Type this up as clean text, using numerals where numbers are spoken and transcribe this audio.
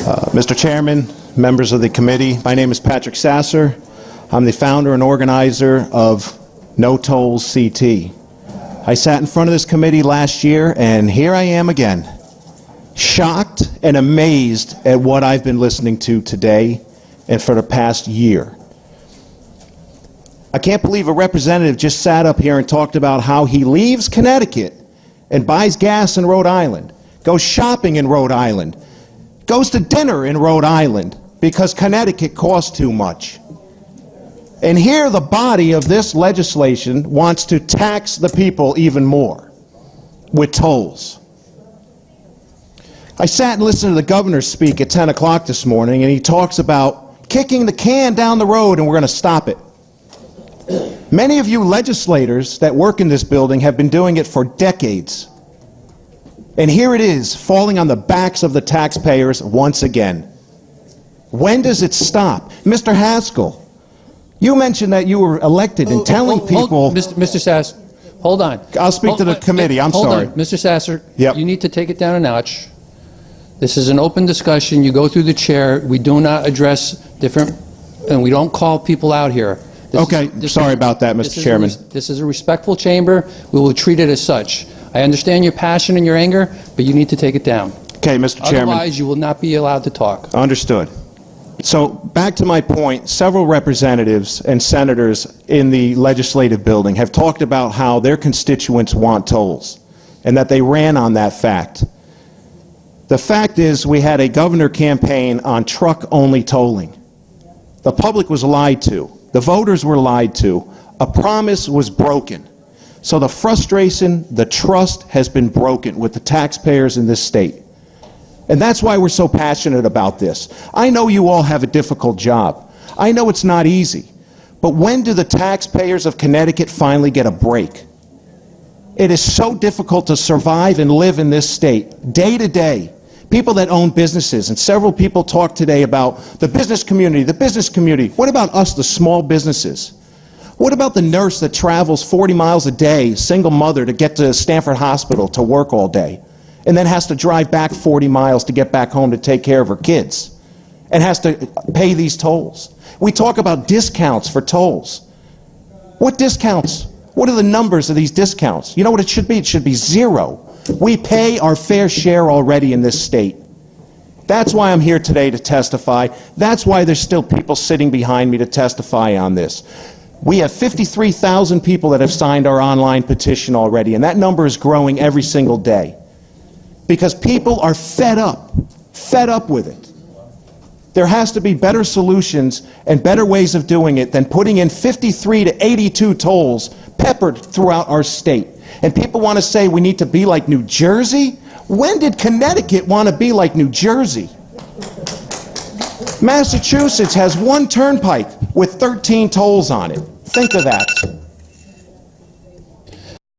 Mr. Chairman, members of the committee, my name is Patrick Sasser. I'm the founder and organizer of No Tolls CT. I sat in front of this committee last year, and here I am again, shocked and amazed at what I've been listening to today and for the past year. I can't believe a representative just sat up here and talked about how he leaves Connecticut and buys gas in Rhode Island, goes shopping in Rhode Island, goes to dinner in Rhode Island because Connecticut costs too much. And here the body of this legislation wants to tax the people even more with tolls. I sat and listened to the governor speak at 10 o'clock this morning, and he talks about kicking the can down the road and we're going to stop it. Many of you legislators that work in this building have been doing it for decades. And here it is, falling on the backs of the taxpayers once again. When does it stop? Mr. Haskell, you mentioned that you were elected and telling people... Mr. Sasser, hold on. I'll speak to the committee, I'm sorry. Hold on, Mr. Sasser, yep. You need to take it down a notch. This is an open discussion. You go through the chair. We do not address different, and we don't call people out here. Sorry about that, Mr. Chairman. This is a respectful chamber. We will treat it as such. I understand your passion and your anger, but you need to take it down. Okay, Mr. Chairman. Otherwise, you will not be allowed to talk. Understood. So, back to my point, several representatives and senators in the legislative building have talked about how their constituents want tolls, and that they ran on that fact. The fact is, we had a governor campaign on truck-only tolling. The public was lied to. The voters were lied to. A promise was broken. So the frustration, the trust has been broken with the taxpayers in this state. And that's why we're so passionate about this. I know you all have a difficult job. I know it's not easy. But when do the taxpayers of Connecticut finally get a break? It is so difficult to survive and live in this state, day to day. People that own businesses, and several people talked today about the business community, the business community. What about us, the small businesses? What about the nurse that travels 40 miles a day, single mother, to get to Stanford Hospital to work all day, and then has to drive back 40 miles to get back home to take care of her kids, and has to pay these tolls? We talk about discounts for tolls. What discounts? What are the numbers of these discounts? You know what it should be? It should be zero. We pay our fair share already in this state. That's why I'm here today to testify. That's why there's still people sitting behind me to testify on this. We have 53,000 people that have signed our online petition already, and that number is growing every single day. Because people are fed up with it. There has to be better solutions and better ways of doing it than putting in 53 to 82 tolls peppered throughout our state. And people want to say we need to be like New Jersey? When did Connecticut want to be like New Jersey? Massachusetts has one turnpike with 13 tolls on it. Think of that.